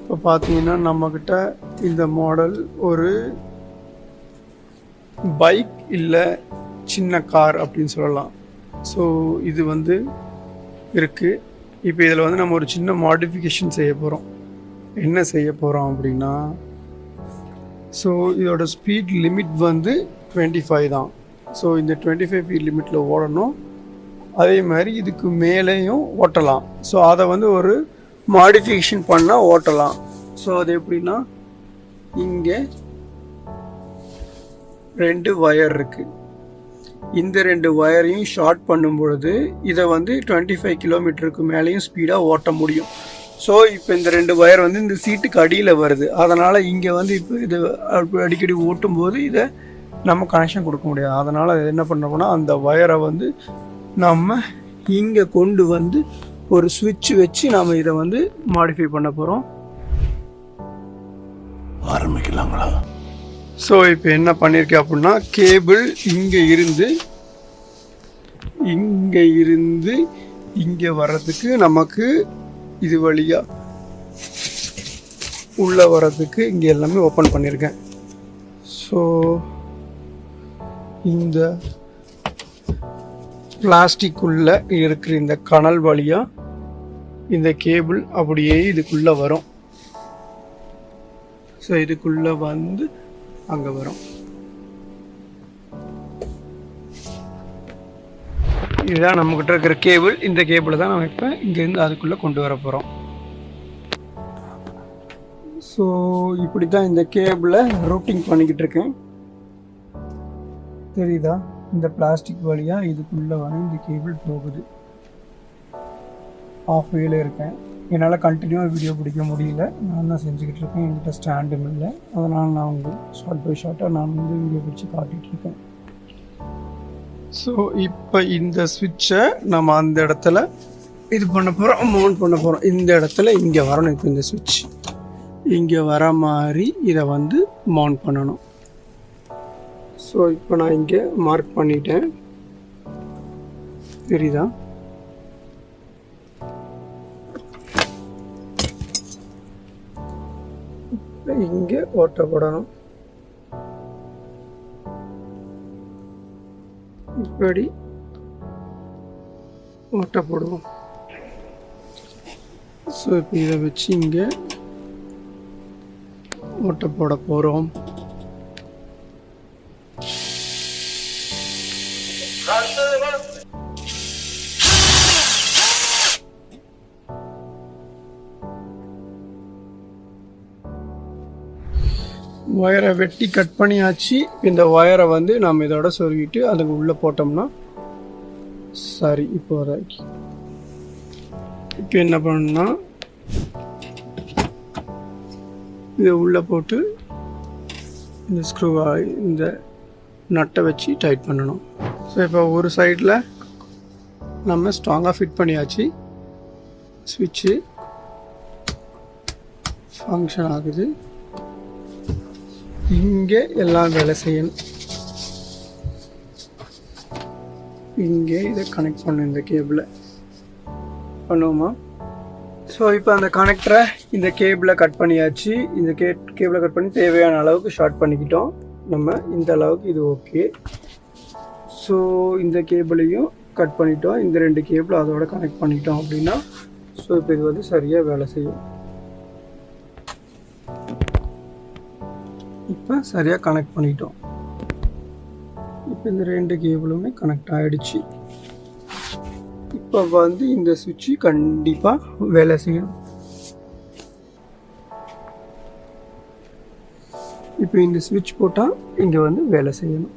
இப்போ பார்த்தீங்கன்னா நம்மக்கிட்ட இந்த மாடல் ஒரு பைக் இல்லை சின்ன கார் அப்படின்னு சொல்லலாம். ஸோ இது வந்து இருக்குது. இப்போ இதில் வந்து நம்ம ஒரு சின்ன மாடிஃபிகேஷன் செய்ய போகிறோம். என்ன செய்ய போகிறோம் அப்படின்னா, ஸோ இதோட ஸ்பீட் லிமிட் வந்து 25 தான். ஸோ இந்த 25 ஃபீட் லிமிட்டில் ஓடணும். அதே மாதிரி இதுக்கு மேலேயும் ஓட்டலாம். ஸோ அதை வந்து ஒரு மாடிஃபிகேஷன் பண்ணால் ஓட்டலாம். ஸோ அது எப்படின்னா, இங்கே 2 வயர் இருக்குது. இந்த 2 வயரையும் ஷார்ட் பண்ணும் பொழுது இதை வந்து 25 கிலோமீட்டருக்கு மேலேயும் ஸ்பீடாக ஓட்ட முடியும். ஸோ இப்போ இந்த 2 வயர் வந்து இந்த சீட்டுக்கு அடியில் வருது. அதனால் இங்கே வந்து இப்போ இது அடிக்கடி ஓட்டும்போது இதை நம்ம கனெக்ஷன் கொடுக்க முடியாது. அதனால் என்ன பண்ணோம்னா, அந்த வயரை வந்து நம்ம இங்கே கொண்டு வந்து ஒரு சுவிட்ச் வச்சு நாம் இதை வந்து மாடிஃபை பண்ண போகிறோம். ஆரம்பிக்கலாங்களா? ஸோ இப்போ என்ன பண்ணியிருக்கேன் அப்படின்னா, கேபிள் இங்கே இருந்து இங்கே வர்றதுக்கு நமக்கு இது வழியாக உள்ளே வர்றதுக்கு இங்கே எல்லாமே ஓப்பன் பண்ணியிருக்கேன். ஸோ இந்த பிளாஸ்டிக் உள்ள இருக்கிற இந்த கனல் வழியாக இந்த கேபிள் அப்படியே இதுக்குள்ளே வரும். ஸோ இதுக்குள்ளே வந்து அங்கே வரும். இதுதான் நம்மக்கிட்ட இருக்கிற கேபிள். இந்த கேபிளை தான் நம்ம இப்போ இங்கேருந்து அதுக்குள்ளே கொண்டு வர போகிறோம். ஸோ இப்படி தான் இந்த கேபிளை ரூட்டிங் பண்ணிக்கிட்டு இருக்கேன். தெரியுதா? இந்த பிளாஸ்டிக் வழியாக இதுக்குள்ளே வந்து இந்த கேபிள் போகுது. ஆஃப் வேல இருக்கேன். என்னால் கண்டினியூவாக வீடியோ பிடிக்க முடியல. நான் தான் செஞ்சுக்கிட்டு இருக்கேன். என்கிட்ட ஸ்டாண்டும் இல்லை. அதனால் நான் வந்து ஷார்ட் பை ஷார்ட்டாக நான் வந்து வீடியோ பிடிச்சி காட்டிகிட்ருக்கேன். ஸோ இப்போ இந்த ஸ்விட்சை நம்ம அந்த இடத்துல இது பண்ண போகிறோம், மவுண்ட் பண்ண போகிறோம். இந்த இடத்துல இங்கே வரணும். இப்போ இந்த ஸ்விட்ச் இங்கே வர மாதிரி இதை வந்து மவுண்ட் பண்ணணும். ஸோ இப்போ நான் இங்கே மார்க் பண்ணிட்டேன். தெரியுதா? இங்கே ஓட்டப்படணும். இப்படி ஓட்டப்படுவோம். ஸோ இப்போ இதை வச்சு இங்கே ஓட்ட போட போகிறோம். ஒயரை வெட்டி கட் பண்ணியாச்சு. இந்த ஒயரை வந்து நம்ம இதோட சொருகிட்டு அதுக்கு உள்ளே போட்டோம்னா சரி. இப்போதைக்கு இப்போ என்ன பண்ணணும்னா, இதை உள்ளே போட்டு இந்த ஸ்க்ரூ இந்த நட்டை வச்சு டைட் பண்ணணும். ஸோ இப்போ ஒரு சைடில் நம்ம ஸ்ட்ராங்காக ஃபிட் பண்ணியாச்சு. ஸ்விட்சு ஃபங்க்ஷன் ஆகுது. இங்கே எல்லாம் வேலை செய்யணும். இங்கே இதை கனெக்ட் பண்ணணும். இந்த கேபிளை பண்ணுவோமா? ஸோ இப்போ அந்த கனெக்டரை இந்த கேபிளை கட் பண்ணியாச்சு. இந்த கேபிளை கட் பண்ணி தேவையான அளவுக்கு ஷார்ட் பண்ணிக்கிட்டோம். நம்ம இந்த அளவுக்கு இது ஓகே. ஸோ இந்த கேபிளையும் கட் பண்ணிட்டோம். இந்த 2 கேபிள் அதோட கனெக்ட் பண்ணிட்டோம் அப்படின்னா, ஸோ இப்போ இது வந்து சரியாக வேலை செய்யும். இப்போ சரியாக கனெக்ட் பண்ணிட்டோம். இப்போ இந்த 2 கேபிளுமே கனெக்ட் ஆகிடுச்சு. இப்போ வந்து இந்த சுவிட்சு கண்டிப்பாக வேலை செய்யணும். இப்போ இந்த சுவிட்ச் போட்டால் இங்கே வந்து வேலை செய்யணும்.